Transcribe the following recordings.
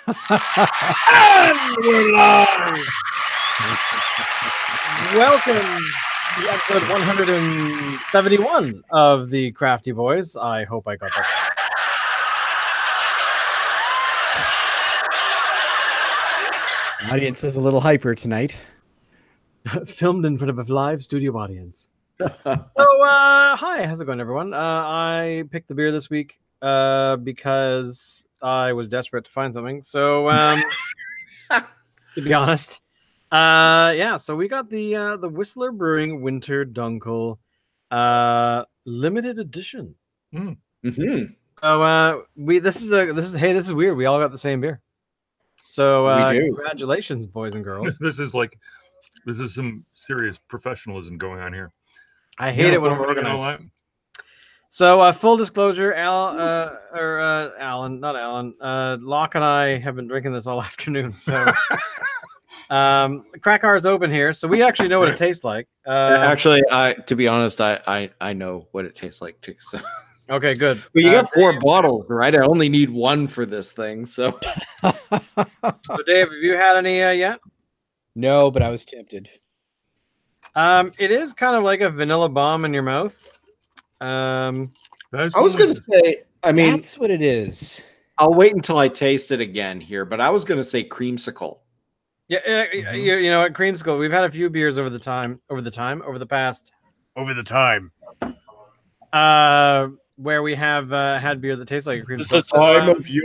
And we're live! Welcome to episode 171 of the Crafty Boys. I hope I got that. Audience is a little hyper tonight. Filmed in front of a live studio audience. Hi, how's it going, everyone? I picked the beer this week because I was desperate to find something. So, to be honest, so we got the Whistler Brewing Winter Dunkel limited edition. Mm-hmm. So this is weird. We all got the same beer. So congratulations, boys and girls. This is some serious professional,ism going on here. I hate it when we're organized. So full disclosure, Alan, not Alan, Locke and I have been drinking this all afternoon. So crack ours open here, so we actually know what it tastes like. Actually, to be honest, I know what it tastes like too. So okay, good. But you got 4 bottles, right? I only need 1 for this thing. So, so Dave, have you had any yet? No, but I was tempted. It is kind of like a vanilla bomb in your mouth. I was going to say, I mean, that's what it is. I'll wait until I taste it again here, but I was going to say creamsicle. Yeah, you know what, Creamsicle. We've had a few beers over the time, where we have had beer that tastes like a creamsicle. It's the time of year.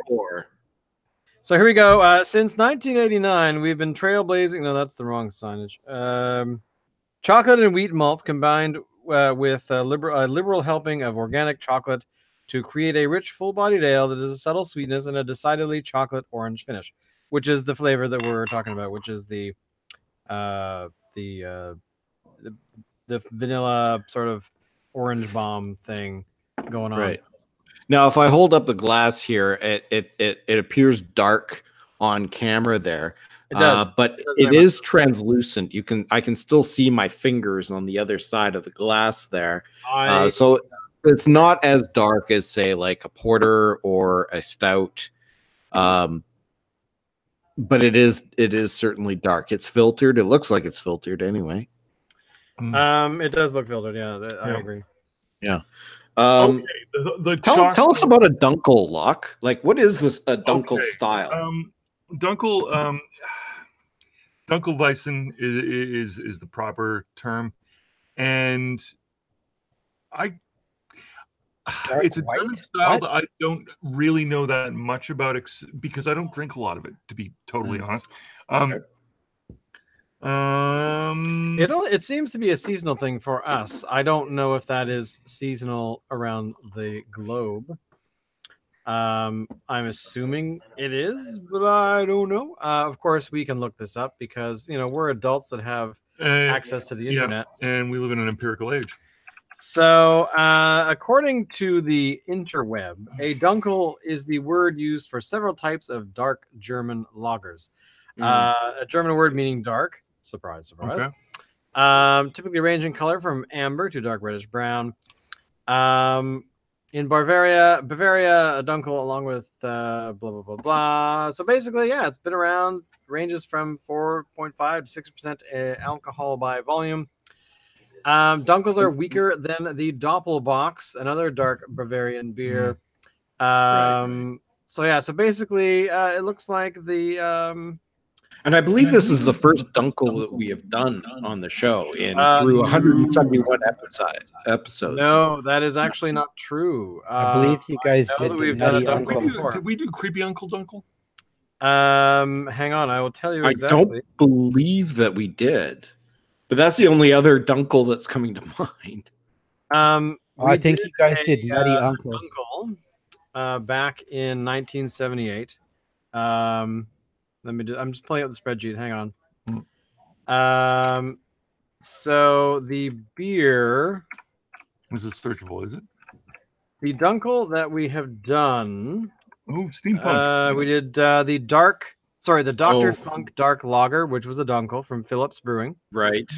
So here we go. Since 1989, we've been trailblazing. No, that's the wrong signage. Chocolate and wheat malts combined with a liberal helping of organic chocolate to create a rich, full-bodied ale that is a subtle sweetness and a decidedly chocolate orange finish, which is the flavor that we're talking about, which is the vanilla sort of orange bomb thing going on. Right. Now, if I hold up the glass here, it appears dark on camera there. It does. But it is translucent. I can still see my fingers on the other side of the glass there. So it's not as dark as, say, like a porter or a stout. But it is certainly dark. It's filtered. It looks like it's filtered anyway. It does look filtered. Yeah, I agree. Yeah. Okay, tell us about a Dunkel, Locke. Like, what is this a Dunkel style? Dunkel Weissen is the proper term, and it's a German style that I don't really know that much about because I don't drink a lot of it, to be totally honest. It seems to be a seasonal thing for us. I don't know if that is seasonal around the globe. I'm assuming it is, but I don't know. Of course, we can look this up because we're adults that have access to the internet, and we live in an empirical age. So, according to the interweb, a Dunkel is the word used for several types of dark German lagers. A German word meaning dark. Surprise, surprise. Okay. Typically range in color from amber to dark reddish brown. In Bavaria, a Dunkel along with blah, blah, blah, blah. So basically, it's been around, ranges from 4.5 to 6% alcohol by volume. Dunkels are weaker than the Doppelbox, another dark Bavarian beer. So basically, it looks like the... and I believe this is the first Dunkel that we have done on the show through 171 episodes. No, that is actually not true. I believe you guys did the Nutty Uncle. Did we do Creepy Uncle Dunkel? Hang on, I will tell you exactly. I don't believe that we did, but that's the only other Dunkel that's coming to mind. I think you guys did Nutty Uncle. Back in 1978. I'm just pulling up the spreadsheet. Hang on. So the beer is it searchable? Is it the Dunkel that we have done? Oh, steampunk. We did the Dr. Funk Dark Lager, which was a Dunkel from Phillips Brewing. Right.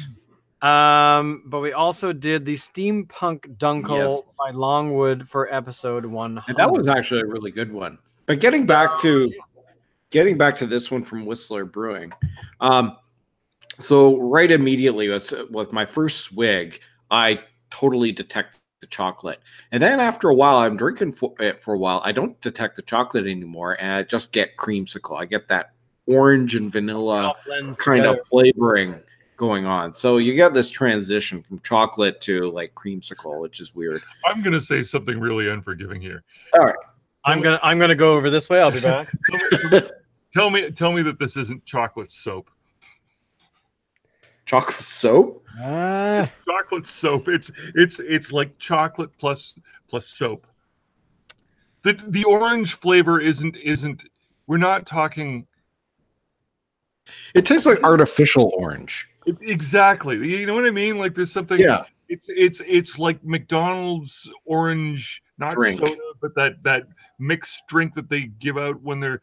But we also did the Steampunk Dunkel by Longwood for episode 100. And that was actually a really good one. But getting back to getting back to this one from Whistler Brewing. So right immediately with my first swig, I totally detect the chocolate. And then after a while, I'm drinking it for a while. I don't detect the chocolate anymore, and I just get creamsicle. I get that orange and vanilla kind of flavoring going on. So you get this transition from chocolate to like creamsicle, which is weird. I'm gonna say something really unforgiving here. All right. I'm gonna go over this way. I'll be back. Tell me that this isn't chocolate soap. Chocolate soap? Chocolate soap. It's like chocolate plus soap. The orange flavor isn't. We're not talking. It tastes like artificial orange. Exactly. You know what I mean? Like there's something. Yeah. It's like McDonald's orange, not drink. soda, but that mixed drink that they give out when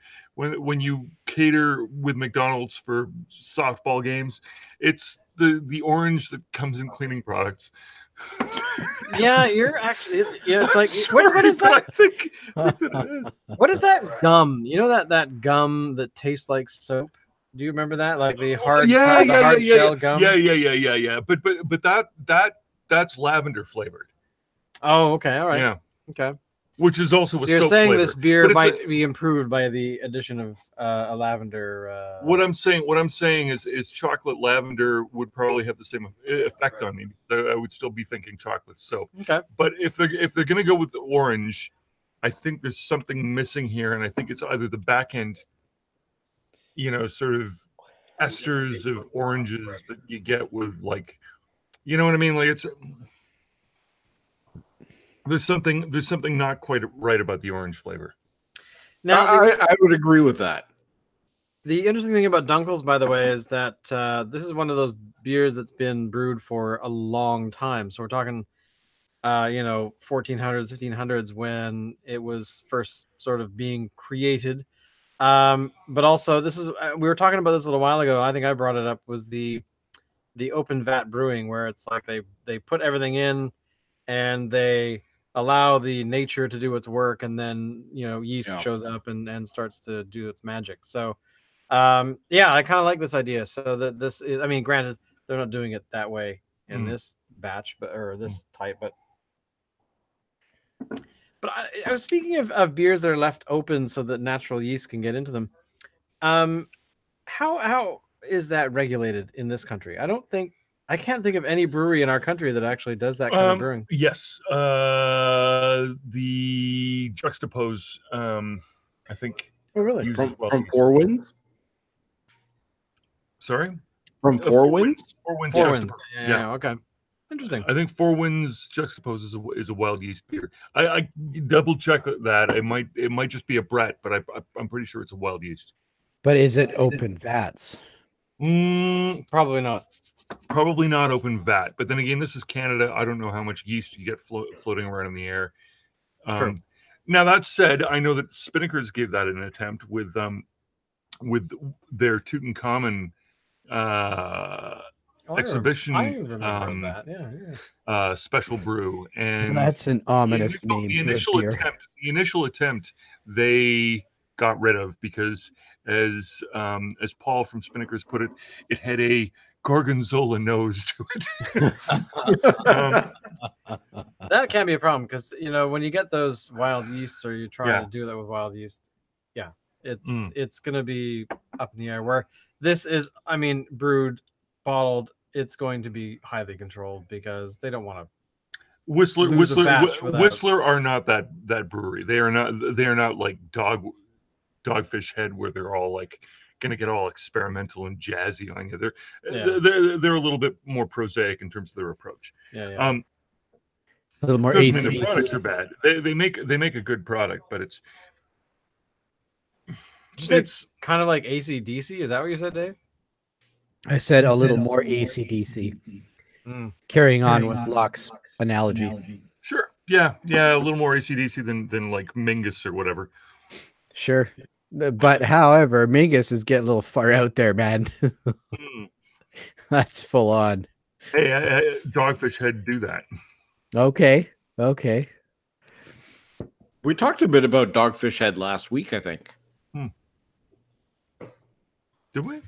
you cater with McDonald's for softball games. It's the orange that comes in cleaning products. Yeah, you're actually. Yeah, it's like what is that? What is that gum? You know that gum that tastes like soap? Do you remember that? Like the hard, shell gum. Yeah. But that's lavender flavored. Oh, okay, all right. Yeah, okay. Which is also so a you're soap saying flavor. This beer might be improved by the addition of a lavender. What I'm saying is chocolate lavender would probably have the same effect on me. I would still be thinking chocolate soap. Okay. But if they're gonna go with the orange, I think there's something missing here, and I think it's either the back end, sort of esters of oranges that you get with, like, you know what I mean? Like there's something not quite right about the orange flavor. Now, I would agree with that. The interesting thing about Dunkels, by the way, is that this is one of those beers that's been brewed for a long time. So we're talking, 1400s, 1500s when it was first sort of being created. But also, this is we were talking about this a little while ago. I think I brought it up, was the open vat brewing, where it's like they put everything in and they allow the nature to do its work, and then yeast shows up and starts to do its magic. So I kind of like this idea. So that this is, I mean, granted, they're not doing it that way in this batch, or this type, but I was speaking of beers that are left open so that natural yeast can get into them. How is that regulated in this country? I can't think of any brewery in our country that actually does that kind of brewing. Yes. The Juxtapose, I think. Oh, really? From Four Winds? Sorry? From Four Winds? Four Winds. Four Winds. Yeah, okay. Interesting. I think Four Winds Juxtapose is a wild yeast beer. I double check that. It might just be a Brett, but I'm pretty sure it's a wild yeast. But is it open vats? Probably not. Probably not open vat. But then again, this is Canada. I don't know how much yeast you get floating around in the air. True. Now that said, I know that Spinnakers gave that an attempt with their Tutankhamun exhibition. I remember that. Yeah. Special brew, and that's an ominous name. The initial attempt they got rid of because, as Paul from Spinnakers put it, it had a gorgonzola nose to it. That can be a problem because when you get those wild yeasts, or you're trying to do that with wild yeast, it's gonna be up in the air. Where this is, I mean, brewed, bottled, it's going to be highly controlled because they don't want to. Whistler are not that brewery. They are not like Dogfish Head, where they're all like gonna get all experimental and jazzy on you. They're a little bit more prosaic in terms of their approach. Yeah. A little more easy. The products are bad. They make a good product, but it's kind of like AC/DC. Is that what you said, Dave? I said a little more AC/DC. Carrying on with Locke's analogy. Sure. Yeah. A little more AC/DC than like Mingus or whatever. Sure. But however, Mingus is getting a little far out there, man. That's full on. Hey, Dogfish Head do that. Okay. We talked a bit about Dogfish Head last week, I think. Did we?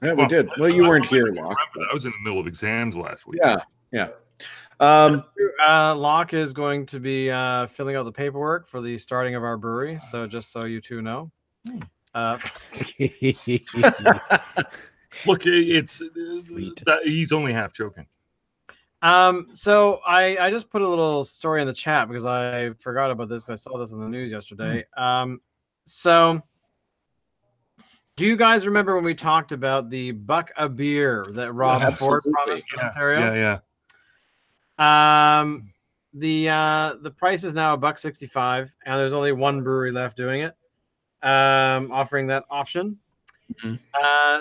Yeah, we did. Well, you weren't here, Locke. I was in the middle of exams last week. Yeah. Locke is going to be filling out the paperwork for the starting of our brewery. So just so you two know. Look, it's sweet. He's only half joking. So I just put a little story in the chat because I forgot about this. I saw this in the news yesterday. So do you guys remember when we talked about the buck a beer that Rob Ford promised in Ontario? Yeah. The price is now $1.65, and there's only one brewery left doing it, offering that option.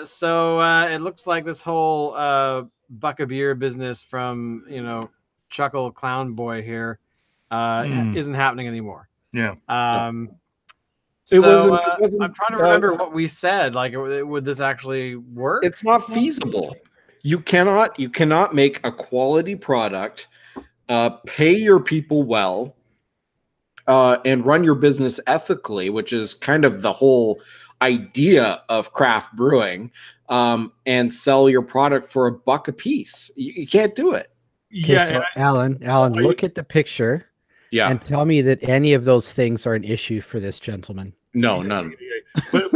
So it looks like this whole buck a beer business from Chuckle Clown Boy here isn't happening anymore. Yeah. So I'm trying to remember what we said. Like, would this actually work? It's not feasible. You cannot make a quality product, pay your people well, and run your business ethically, which is kind of the whole idea of craft brewing, and sell your product for $1 a piece. You can't do it. Okay, so Alan, look at the picture. Yeah. And tell me that any of those things are an issue for this gentleman. No, none. But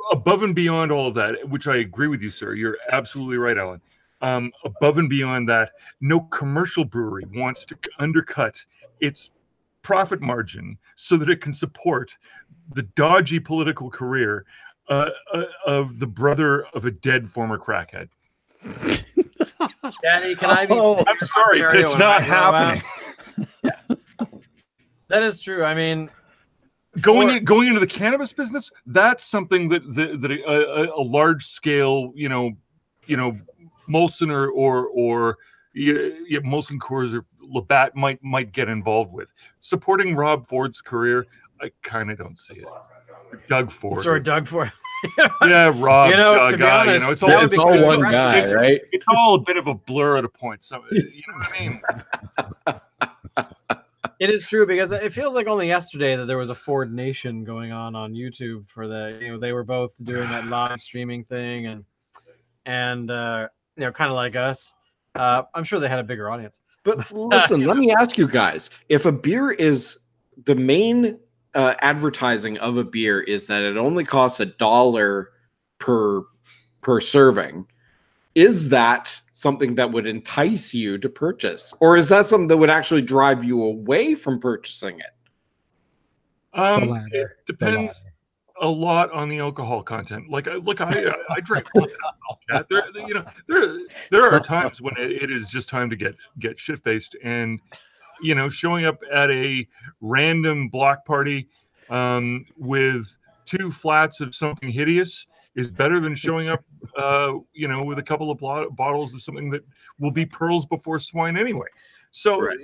above and beyond all of that, which I agree with you, sir, you're absolutely right, Alan. Above and beyond that, no commercial brewery wants to undercut its profit margin so that it can support the dodgy political career of the brother of a dead former crackhead. Daddy, can I be? I'm sorry, it's not happening. That is true. I mean, going into the cannabis business, that's something that a large scale, Molson or Molson Coors or Labatt might get involved with. Supporting Rob Ford's career, I kind of don't see it. Doug Ford. Sorry, Doug Ford. Yeah, Rob. Doug, to be honest, it's all one guy, right? It's all a bit of a blur at a point. So you know what I mean. It is true because it feels like only yesterday that there was a Ford Nation going on YouTube for they were both doing that live streaming thing and kind of like us. I'm sure they had a bigger audience. But listen, let me ask you guys: if a beer is the main advertising of a beer is that it only costs $1 per serving, is that something that would entice you to purchase, or is that something that would actually drive you away from purchasing it? It depends a lot on the alcohol content. Like, look, I drink. There are times when it is just time to get shit faced, and showing up at a random block party with 2 flats of something hideous is better than showing up, with a couple of bottles of something that will be pearls before swine anyway. So right.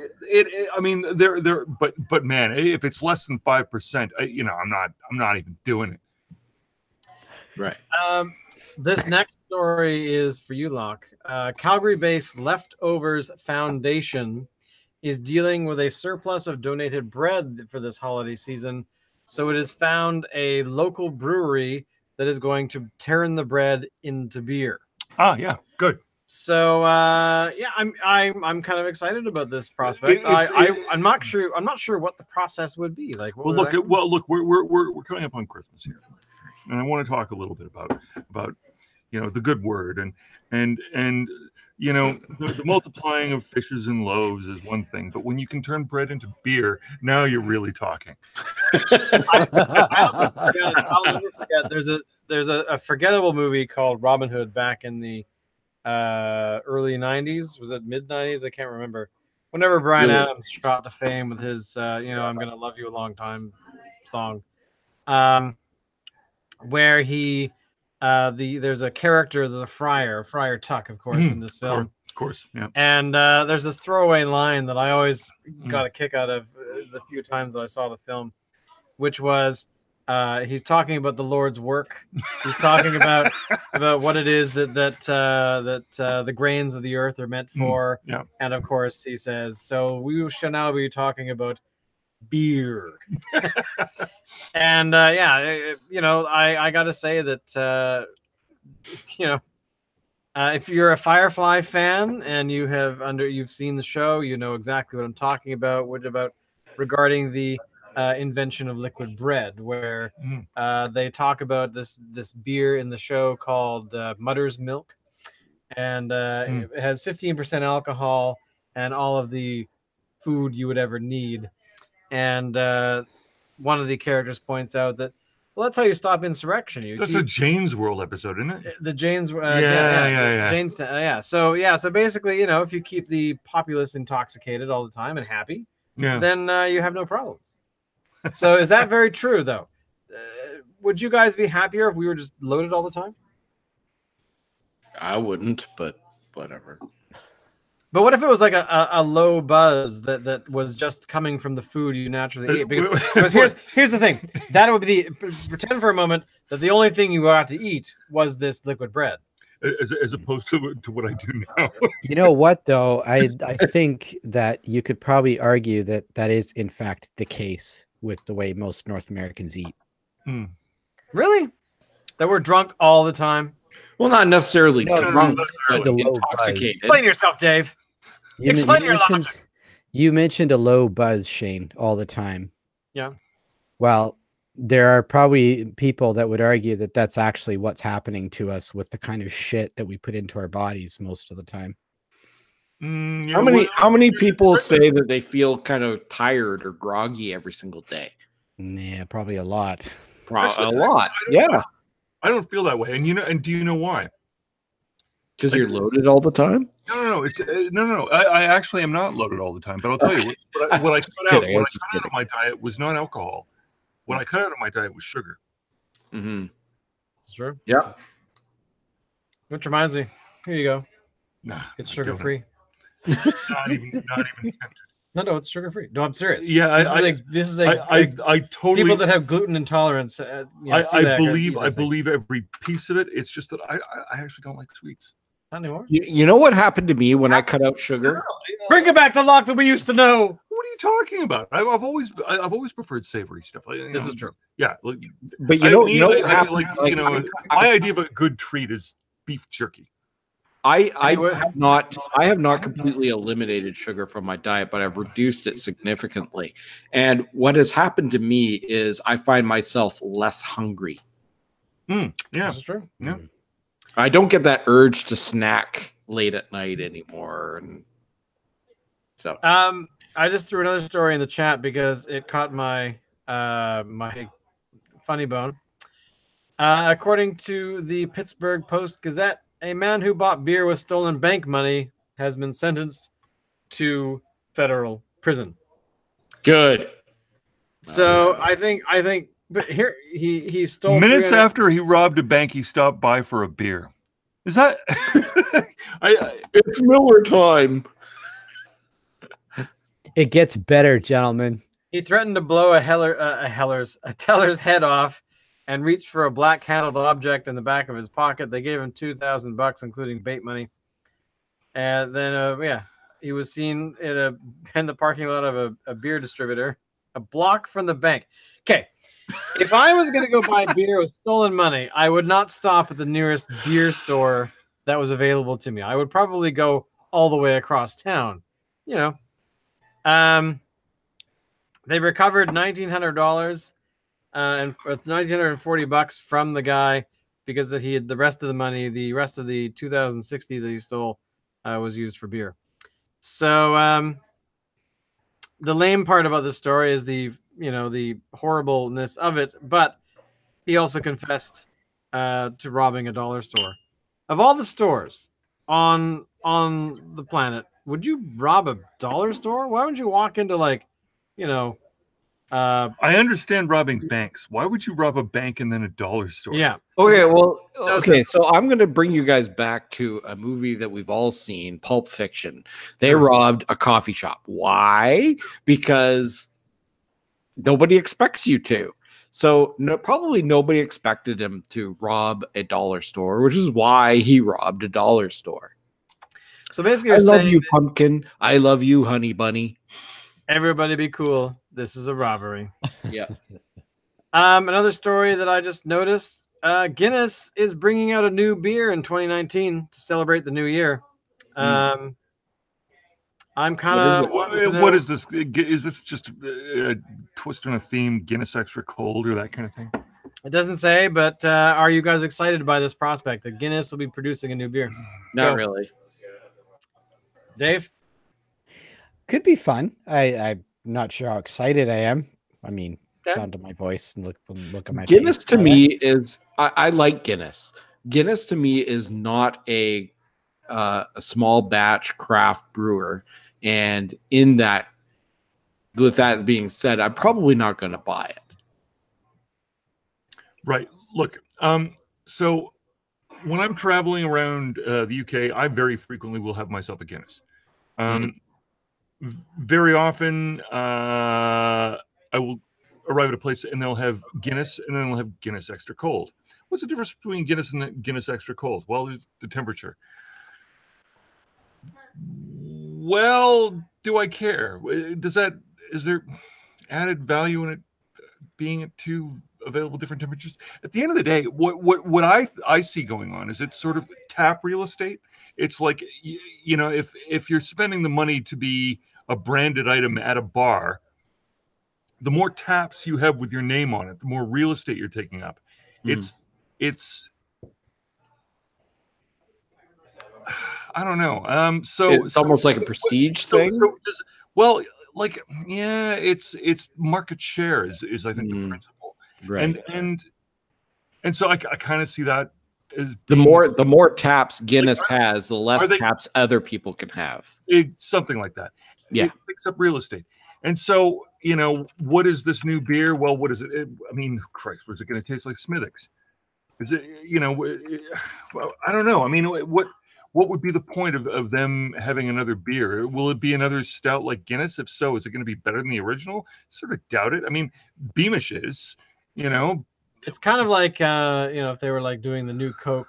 But man, if it's less than 5%, I'm not even doing it. Right. This next story is for you, Locke. Calgary-based Leftovers Foundation is dealing with a surplus of donated bread for this holiday season. So it has found a local brewery that is going to turn the bread into beer. Ah, yeah, good. So I'm kind of excited about this prospect. I'm not sure what the process would be like. Look, we're coming up on Christmas here, and I want to talk a little bit about the good word and the multiplying of fishes and loaves is one thing, but when you can turn bread into beer, now you're really talking. I'll never forget. There's a forgettable movie called Robin Hood back in the early 90s. Was it mid 90s? I can't remember. Whenever Bryan Adams shot to fame with his I'm Gonna Love You a Long Time song, where he there's a character, there's a Friar Tuck, of course, in this film. Of course, yeah. And there's this throwaway line that I always got a kick out of the few times that I saw the film, which was he's talking about the Lord's work. He's talking about what it is that the grains of the earth are meant for. Yeah. And of course, he says, "So we shall now be talking about beer." And I got to say that you know, if you're a Firefly fan and you've seen the show, you know exactly what I'm talking about. Regarding the invention of liquid bread, where they talk about this beer in the show called Mutter's Milk, and it has 15% alcohol and all of the food you would ever need. And one of the characters points out that, well, that's how you stop insurrection. That's a Jane's World episode, isn't it? The Jane's, yeah. Jane's, So basically, you know, if you keep the populace intoxicated all the time and happy, then you have no problems. So is that very true, though? Would you guys be happier if we were just loaded all the time? I wouldn't, but whatever. But what if it was like a low buzz that was just coming from the food you naturally eat? Because here's the thing. That would be pretend for a moment that the only thing you got to eat was this liquid bread. As opposed to what I do now. You know what, though? I think that you could probably argue that is, in fact, the case with the way most North Americans eat. Really? That we're drunk all the time? Well, not necessarily drunk, but intoxicated. Explain yourself, Dave. You mentioned a low buzz, Shane, all the time. Yeah. Well, there are probably people that would argue that that's actually what's happening to us with the kind of shit that we put into our bodies most of the time. How many people say that they feel kind of tired or groggy every single day? Yeah, probably a lot. A lot. Yeah. I don't feel that way. And do you know why? Because you're loaded all the time? No. I actually am not loaded all the time. But I'll tell you, what I cut out of my diet was not alcohol. What I cut out of my diet was sugar. It's true. Yeah. Which reminds me, here you go. Nah, it's sugar free. Not even tempted. No, it's sugar free. No, I'm serious. Yeah, this is I totally people that have gluten intolerance. I believe every piece of it. It's just that I actually don't like sweets. Not anymore. You know what happened to me when I cut out sugar? Bring it back the lock that we used to know. What are you talking about? I've always preferred savory stuff. This is true. Yeah, but my idea of a good treat is beef jerky. I have not completely eliminated sugar from my diet, but I've reduced it significantly. And what has happened to me is I find myself less hungry. Yeah, this is true. Yeah, I don't get that urge to snack late at night anymore. And so, I just threw another story in the chat because it caught my my funny bone. According to the Pittsburgh Post-Gazette, a man who bought beer with stolen bank money has been sentenced to federal prison. Good. So I think, but here he stole minutes after he robbed a bank. He stopped by for a beer. Is that? It's Miller time. It gets better, gentlemen. He threatened to blow a teller's head off and reached for a black handled object in the back of his pocket. They gave him $2,000, including bait money. And then, he was seen in the parking lot of a beer distributor, a block from the bank. Okay, if I was going to go buy beer with stolen money, I would not stop at the nearest beer store that was available to me. I would probably go all the way across town. You know, they recovered $1,900. And it's $1,940 from the guy because that he had the rest of the money, the rest of the 2,060 that he stole was used for beer. So the lame part about the story is the horribleness of it, but he also confessed to robbing a dollar store. Of all the stores on the planet, would you rob a dollar store? Why wouldn't you walk into I understand robbing banks. Why would you rob a bank and then a dollar store? Yeah. Okay, well, okay, so I'm going to bring you guys back to a movie that we've all seen, Pulp Fiction. They robbed a coffee shop. Why? Because nobody expects you to. So probably nobody expected him to rob a dollar store, which is why he robbed a dollar store. So basically, I love you, pumpkin. I love you, honey bunny. Everybody be cool. This is a robbery. Yeah. Another story that I just noticed Guinness is bringing out a new beer in 2019 to celebrate the new year. I'm kind of what is this? Is this just a twist on a theme, Guinness Extra Cold or that kind of thing? It doesn't say, but are you guys excited by this prospect that Guinness will be producing a new beer? Not really. Dave? Could be fun. I'm not sure how excited I am. I mean, sound of my voice and look at my Guinness face. to me is I like Guinness. Guinness to me is not a small batch craft brewer, and in that, with that being said, I'm probably not going to buy it. Right. Look. So when I'm traveling around the UK, I very frequently will have myself a Guinness. Very often, I will arrive at a place and they'll have Guinness, and then they'll have Guinness Extra Cold. What's the difference between Guinness and Guinness Extra Cold? Well, there's the temperature. Well, do I care? Is there added value in it being at two available different temperatures? At the end of the day, what I see going on is it's sort of tap real estate. It's like, you know, if you're spending the money to be a branded item at a bar, the more taps you have with your name on it, the more real estate you're taking up. It's I don't know. So it's almost like a prestige thing. It's market share is I think the principle, right? And so I kind of see that as the more taps Guinness has, the less taps other people can have. Something like that. Yeah, it picks up real estate. And so, you know, what is this new beer? Well, what is it? I mean, Christ, was it going to taste like Smithwick's? Is it, you know, well, I don't know. I mean, what would be the point of them having another beer? Will it be another stout like Guinness? If so, is it going to be better than the original? Sort of doubt it. I mean, Beamish is, you know. It's kind of like, you know, if they were like doing the new Coke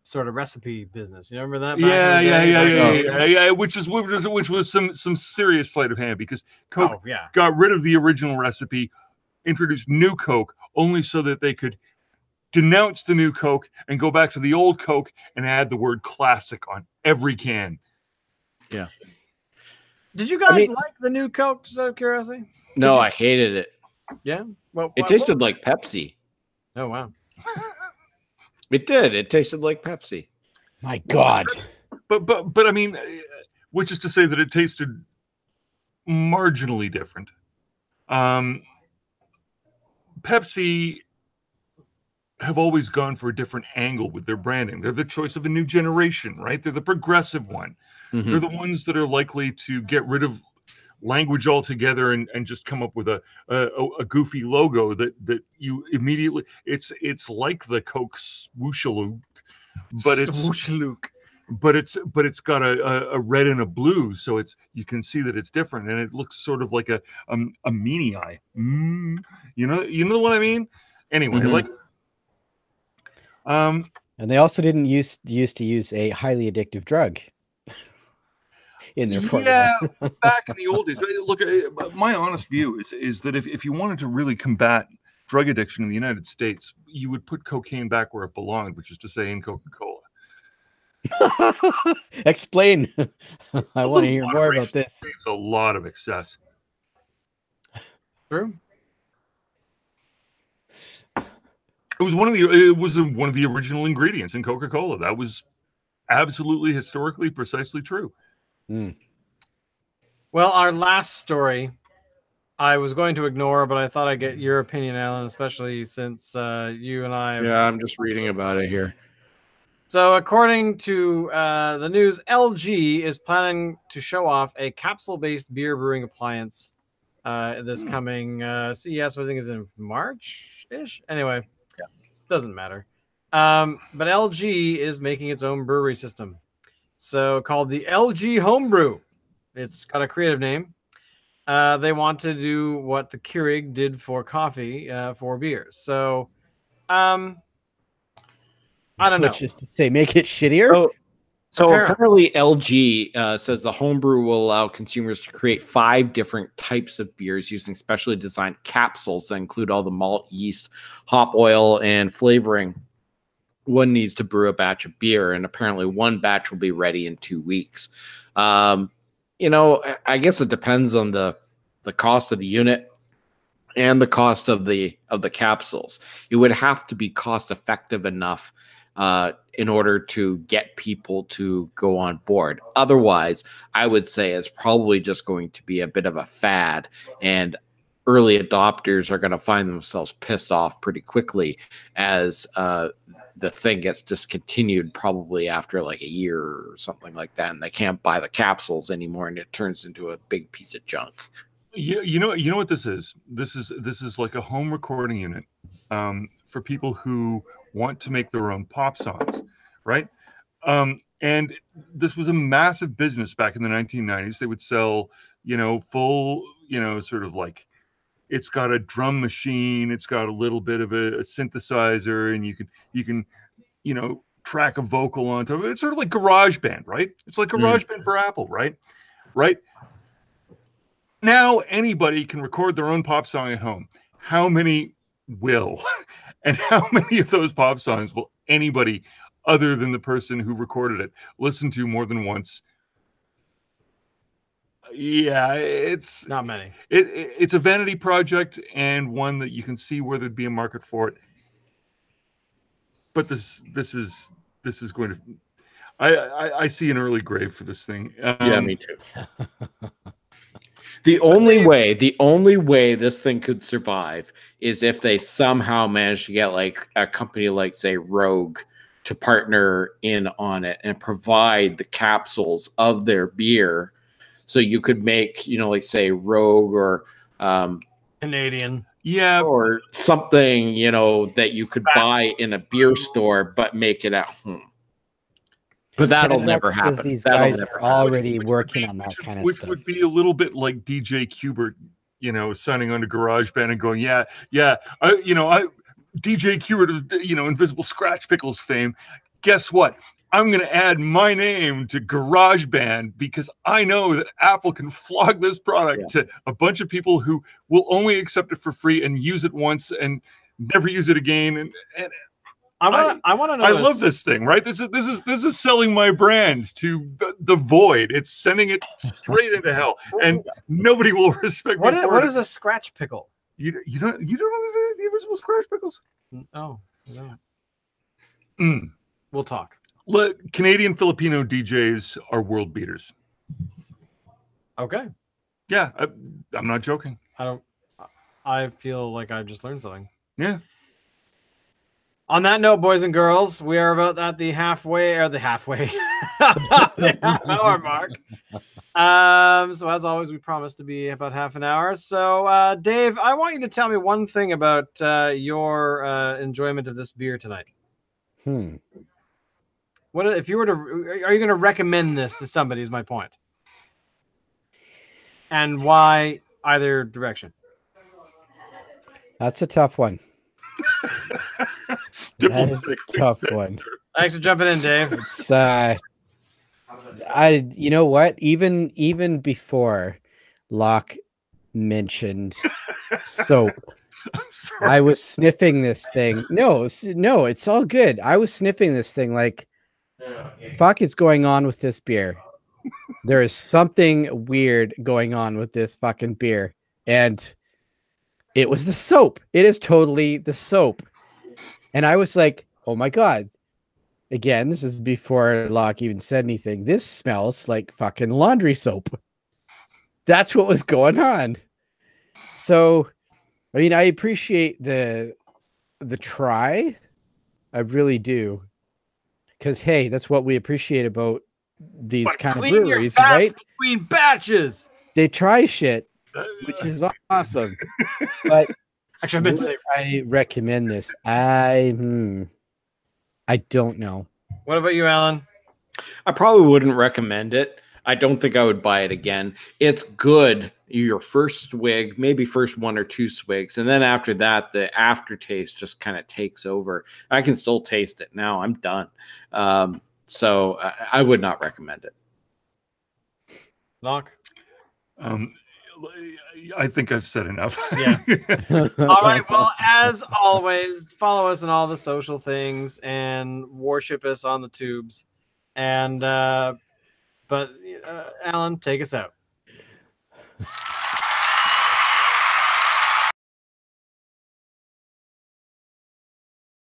sort of recipe business. You remember that? Yeah. Which was some serious sleight of hand, because Coke got rid of the original recipe, introduced new Coke only so that they could denounce the new Coke and go back to the old Coke and add the word classic on every can. Yeah. Did you guys like the new Coke, just out of curiosity? No, I hated it. Yeah? Well, it tasted like Pepsi. Oh, wow. It did. It tasted like Pepsi. My God. But I mean, which is to say that it tasted marginally different. Pepsi have always gone for a different angle with their branding. They're the choice of a new generation, right? They're the progressive one. Mm-hmm. They're the ones that are likely to get rid of language altogether and just come up with a goofy logo that you immediately, it's like the Coke Swooshalook, but it's got a red and a blue, so it's, you can see that it's different, and it looks sort of like a meanie eye. You know what I mean? Anyway, like and they also didn't used to use a highly addictive drug in their formula. Yeah, back in the old days. Look, my honest view is that if you wanted to really combat drug addiction in the United States, you would put cocaine back where it belonged, which is to say in Coca-Cola. Explain. I want to hear more about this. There's a lot of excess. True. It was one of the original ingredients in Coca-Cola. That was absolutely historically precisely true. Well, our last story I was going to ignore, but I thought I'd get your opinion, Alan, especially since you and I... Yeah, I'm just reading about it here. So according to the news, LG is planning to show off a capsule-based beer brewing appliance this coming CES, I think is in March-ish? Anyway, doesn't matter. But LG is making its own brewery system. So called the LG Homebrew. It's got a creative name. They want to do what the Keurig did for coffee for beers. So, I don't know. Which is to say, make it shittier? Oh, So apparently LG says the homebrew will allow consumers to create 5 different types of beers using specially designed capsules that include all the malt, yeast, hop oil, and flavoring one needs to brew a batch of beer. And apparently one batch will be ready in 2 weeks. You know, I guess it depends on the cost of the unit and the cost of the capsules. It would have to be cost effective enough in order to get people to go on board. Otherwise, I would say it's probably just going to be a bit of a fad, and early adopters are going to find themselves pissed off pretty quickly as the thing gets discontinued probably after like a year or something like that, and they can't buy the capsules anymore, and it turns into a big piece of junk. You know what this is? This is like a home recording unit for people who want to make their own pop songs, right? And this was a massive business back in the 1990s. They would sell, you know, full, you know, sort of like, it's got a drum machine, it's got a little bit of a synthesizer, and you can, you know, track a vocal onto it. It's sort of like GarageBand, right? It's like GarageBand for Apple, right? Right? Now anybody can record their own pop song at home. How many will? And how many of those pop songs will anybody other than the person who recorded it listen to more than once? Yeah, it's not many. It's a vanity project, and one that you can see where there'd be a market for it. But this is going to. I see an early grave for this thing. Yeah, me too. The only way this thing could survive is if they somehow manage to get like a company like, say, Rogue to partner in on it and provide the capsules of their beer. So you could make, you know, like say Rogue or Canadian. Yeah. Or something, you know, that you could buy in a beer store, but make it at home. But that'll never happen. These guys are already working on that kind of stuff. Which would be a little bit like DJ Kubert, you know, signing on to GarageBand and going, yeah, DJ Kubert, you know, Invisible Scratch Pickles fame. Guess what? I'm going to add my name to GarageBand because I know that Apple can flog this product to a bunch of people who will only accept it for free and use it once and never use it again. And I want to know. I love this thing, right? This is selling my brand to the void. It's sending it straight into hell, and nobody will respect me. What is a scratch pickle? You don't know the Invisible Scratch Pickles? Oh, no. We'll talk. Look, Canadian Filipino DJs are world beaters. Okay. Yeah, I'm not joking. I feel like I just learned something. Yeah. On that note, boys and girls, we are about at the halfway the half-hour mark. So as always, we promise to be about half an hour. So, Dave, I want you to tell me one thing about your enjoyment of this beer tonight. What if you were to? Are you going to recommend this to somebody? Is my point. And why either direction? That's a tough one. That is a tough one. Thanks for jumping in, Dave. It's you know what? Even before Locke mentioned soap, I was sniffing this thing. No, it's all good. I was sniffing this thing like, fuck is going on with this beer? There is something weird going on with this fucking beer, and it was the soap. It is totally the soap. And I was like, oh my God. Again, this is before Locke even said anything. This smells like fucking laundry soap. That's what was going on. So, I mean, I appreciate the try. I really do. Because, hey, that's what we appreciate about these kind of breweries, right? Between batches. They try shit, which is awesome. But actually, I recommend this. I don't know. What about you, Alan? I probably wouldn't recommend it. I don't think I would buy it again. It's good. Your first swig, maybe first 1 or 2 swigs. And then after that, the aftertaste just kind of takes over. I can still taste it now. I'm done. So I would not recommend it. Knock. I think I've said enough. Yeah. All right. Well, as always, follow us on all the social things and worship us on the tubes. And Alan, take us out.